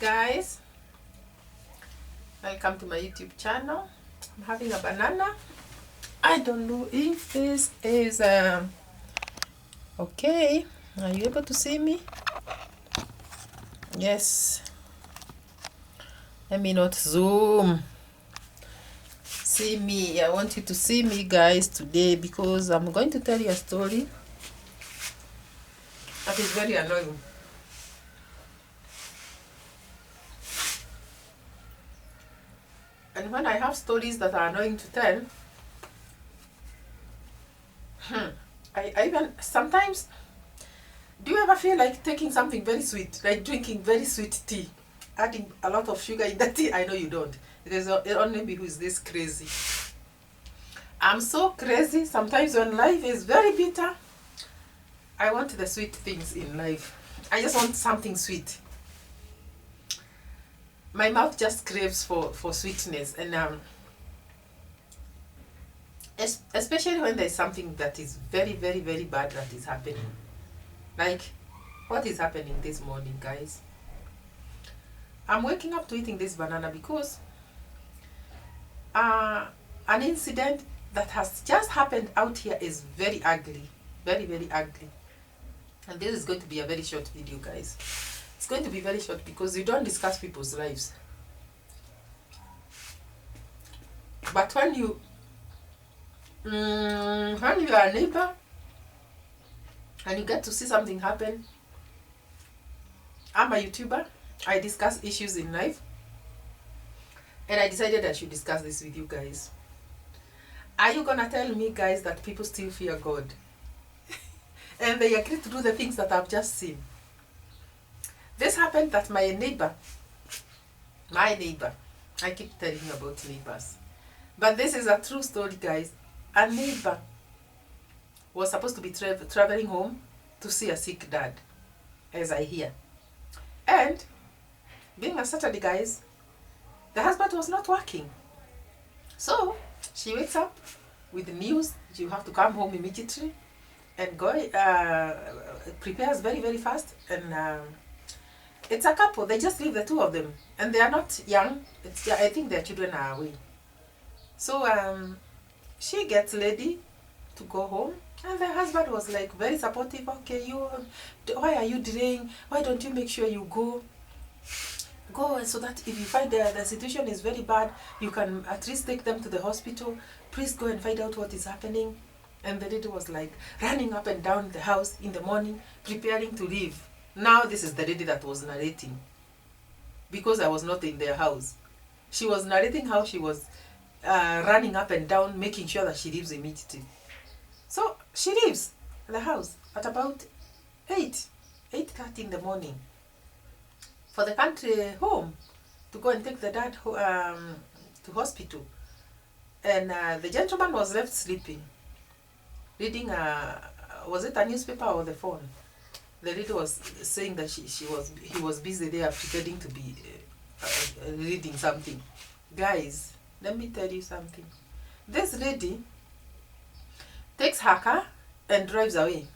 guys, welcome to my YouTube channel. I'm having a banana. I don't know if this is okay. Are you able to see me? Yes. Let me not zoom. See me. I want you to see me, guys, today because I'm going to tell you a story that is very annoying. And when I have stories that are annoying to tell, I even sometimes, do you ever feel like taking something very sweet, like drinking very sweet tea, adding a lot of sugar in the tea? I know you don't. There's only me who is this crazy. I'm so crazy. Sometimes when life is very bitter, I want the sweet things in life. I just want something sweet. My mouth just craves for sweetness, and especially when there's something that is very, very, very bad that is happening. Like, what is happening this morning, guys? I'm waking up to eating this banana because an incident that has just happened out here is very ugly. Very, very ugly. And this is going to be a very short video, guys. It's going to be very short because we don't discuss people's lives. But when you are a neighbor and you get to see something happen, I'm a YouTuber. I discuss issues in life. And I decided I should discuss this with you guys. Are you gonna tell me, guys, that people still fear God? And they agree to do the things that I've just seen? This happened that my neighbor, I keep telling you about neighbors, but this is a true story, guys. A neighbor was supposed to be traveling home to see a sick dad, as I hear. And being a Saturday, guys, the husband was not working. So she wakes up with the news you have to come home immediately, and go prepares very, very fast. And it's a couple. They just leave the two of them, and they are not young. I think their children are away. So she gets ready to go home, and the husband was like very supportive. Okay, why are you delaying? Why don't you make sure you go so that if you find the situation is very bad, you can at least take them to the hospital. Please go and find out what is happening. And the lady was like running up and down the house in the morning, preparing to leave. Now this is the lady that was narrating, because I was not in their house. She was narrating how she was running up and down, making sure that she leaves immediately. So she leaves the house at about 8:30 in the morning for the country home to go and take the dad to hospital. And the gentleman was left sleeping, reading was it a newspaper or the phone? The lady was saying that he was busy there pretending to be reading something. Guys, let me tell you something. This lady takes her car and drives away.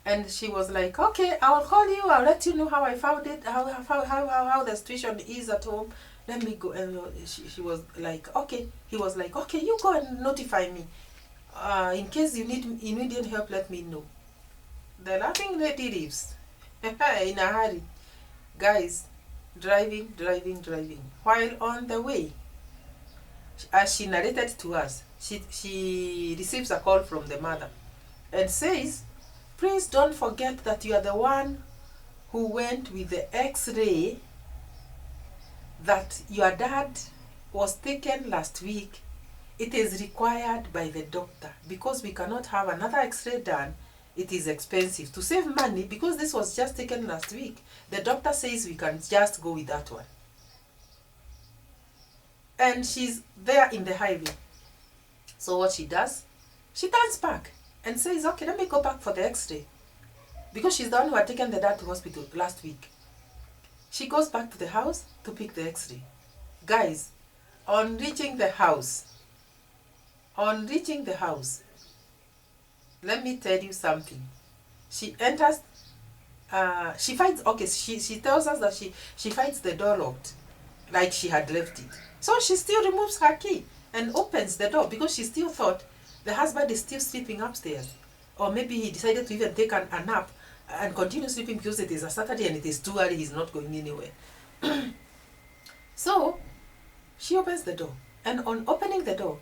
And she was like, okay, I'll call you. I'll let you know how I found it, how the situation is at home. Let me go. And she was like, okay. He was like, okay, you go and notify me. In case you need immediate help, let me know. The laughing lady leaves in a hurry. Guys, driving. While on the way, as she narrated to us, she receives a call from the mother and says, please don't forget that you are the one who went with the x-ray that your dad was taken last week. It is required by the doctor because we cannot have another x-ray done. It is expensive. To save money, because this was just taken last week, the doctor says we can just go with that one. And she's there in the highway. So what she does, she turns back and says, okay, let me go back for the x-ray. Because she's the one who had taken the dad to hospital last week. She goes back to the house to pick the x-ray. Guys, on reaching the house, let me tell you something. She enters she finds, okay, she tells us that she finds the door locked, like she had left it. So she still removes her key and opens the door because she still thought the husband is still sleeping upstairs. Or maybe he decided to even take a nap and continue sleeping because it is a Saturday and it is too early, he's not going anywhere. So she opens the door, and on opening the door,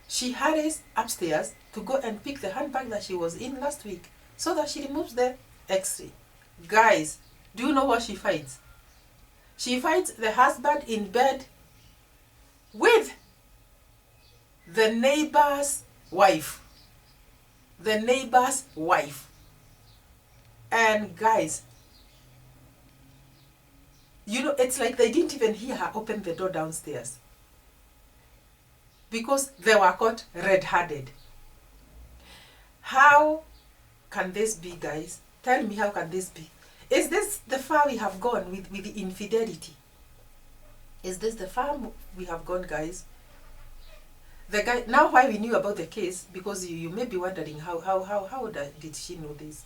she hurries upstairs to go and pick the handbag that she was in last week so that she removes the x-ray. Guys, do you know what she finds? She finds the husband in bed with the neighbor's wife. The neighbor's wife. And guys, you know, it's like they didn't even hear her open the door downstairs, because they were caught red-handed. How can this be, guys? Tell me, how can this be? Is this the far we have gone with the infidelity? Is this the far we have gone, guys? The guy, now why we knew about the case, because you may be wondering how did she know this?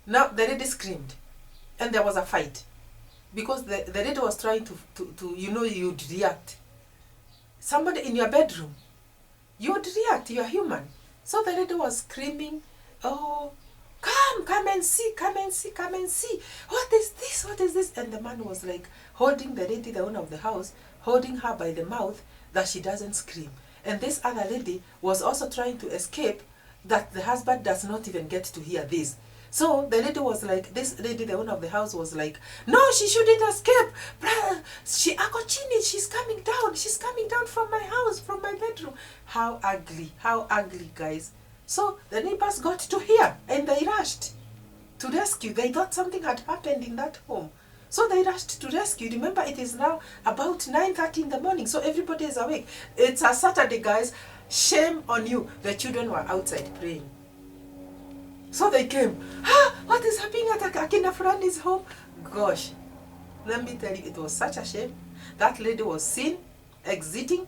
Now the lady screamed and there was a fight because the lady was trying to you know, you'd react. Somebody in your bedroom, you'd react, you're human. So the lady was screaming, oh, come and see, come and see, come and see. What is this? What is this? And the man was like holding the lady, the owner of the house, holding her by the mouth that she doesn't scream. And this other lady was also trying to escape, that the husband does not even get to hear this. So the lady was like, this lady, the owner of the house, was like, no, she shouldn't escape. She's coming down. She's coming down from my house, from my bedroom. How ugly, guys. So the neighbors got to hear and they rushed to rescue. They thought something had happened in that home. So they rushed to rescue. Remember, it is now about 9:30 in the morning, so everybody is awake. It's a Saturday, guys. Shame on you. The children were outside praying. So they came. What is happening at Akina Franny's home? Gosh, let me tell you, it was such a shame. That lady was seen exiting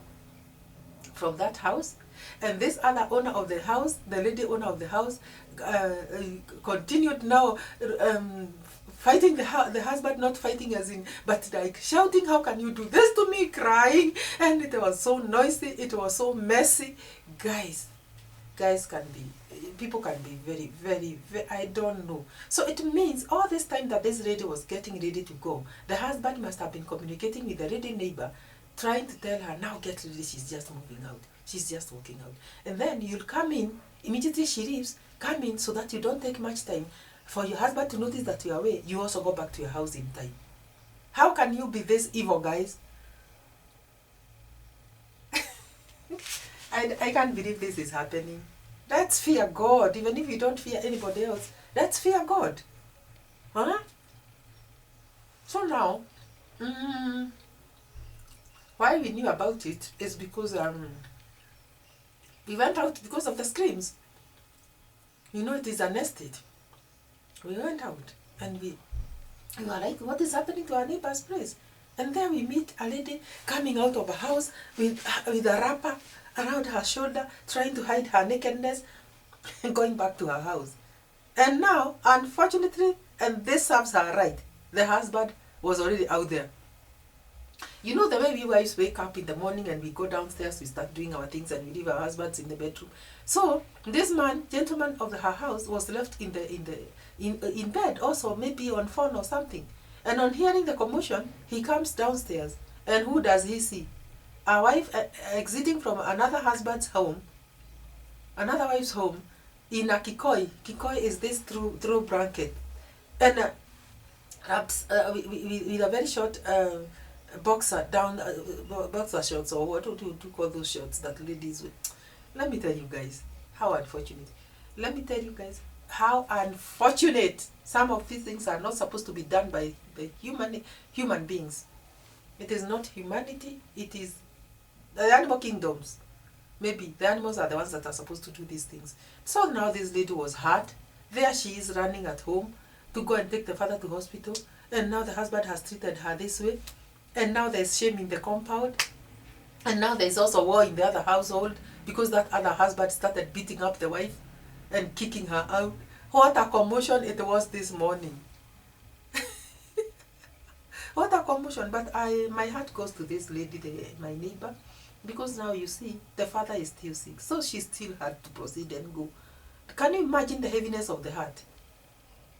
from that house. And this other owner of the house, the lady owner of the house, continued now fighting the husband, not fighting as in, but like shouting, how can you do this to me, crying. And it was so noisy, it was so messy. Guys can be, people can be very, very, very, I don't know. So it means all this time that this lady was getting ready to go, the husband must have been communicating with the lady neighbor, trying to tell her, now get ready, she's just moving out. She's just walking out. And then you'll come in, immediately she leaves, come in so that you don't take much time for your husband to notice that you're away. You also go back to your house in time. How can you be this evil, guys? I can't believe this is happening. Let's fear God, even if you don't fear anybody else. Let's fear God. Huh? So now, why we knew about it is because we went out because of the screams. You know, it is an estate. We went out and we were like, what is happening to our neighbor's place? And then we meet a lady coming out of a house with a wrapper around her shoulder, trying to hide her nakedness, and going back to her house. And now, unfortunately, and this serves her right, the husband was already out there. You know the way we wives wake up in the morning and we go downstairs, we start doing our things and we leave our husbands in the bedroom. So this man, gentleman of her house, was left in bed also, maybe on phone or something. And on hearing the commotion, he comes downstairs. And who does he see? A wife exiting from another husband's home, another wife's home, in a kikoi. Kikoi is this through blanket. And with a very short boxer down, boxer shorts, or what do you call those shorts that ladies wear? Let me tell you guys, how unfortunate. Let me tell you guys, how unfortunate. Some of these things are not supposed to be done by the human beings. It is not humanity, it is the animal kingdoms. Maybe the animals are the ones that are supposed to do these things. So now this lady was hurt. There she is running at home to go and take the father to hospital. And now the husband has treated her this way. And now there's shame in the compound. And now there's also war in the other household because that other husband started beating up the wife and kicking her out. What a commotion it was this morning. What a commotion. But my heart goes to this lady, my neighbor, because now you see, the father is still sick. So she still had to proceed and go. Can you imagine the heaviness of the heart?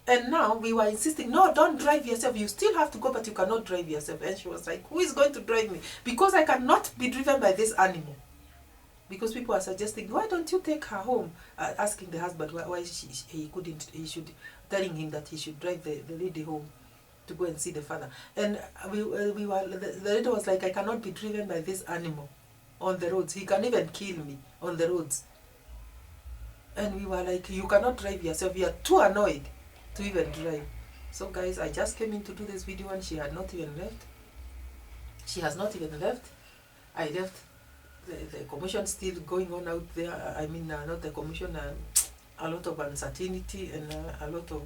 And now we were insisting, no, don't drive yourself. You still have to go, but you cannot drive yourself. And she was like, who is going to drive me? Because I cannot be driven by this animal. Because people are suggesting, why don't you take her home? Asking the husband why he should, telling him that he should drive the lady home to go and see the father. And the lady was like, I cannot be driven by this animal on the roads. He can even kill me on the roads. And we were like, you cannot drive yourself. You are too annoyed to even drive. So guys, I just came in to do this video and she had not even left. She has not even left. I left the commotion still going on out there. I mean, not the commotion, a lot of uncertainty and a lot of,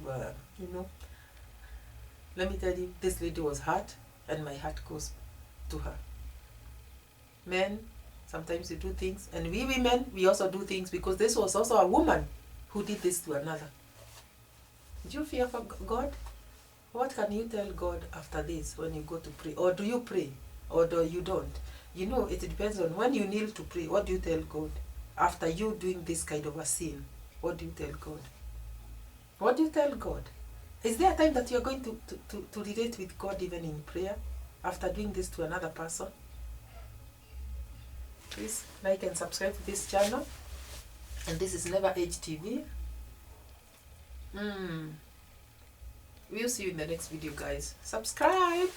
you know. Let me tell you, this lady was hurt and my heart goes to her. Men, sometimes you do things, and we women, we also do things, because this was also a woman who did this to another. Do you fear for God? What can you tell God after this when you go to pray? Or do you pray? Or do you don't? You know, it depends on when you kneel to pray. What do you tell God? After you doing this kind of a sin, what do you tell God? What do you tell God? Is there a time that you're going to relate with God even in prayer after doing this to another person? Please like and subscribe to this channel. And this is Never Age TV. We'll see you in the next video, guys. Subscribe.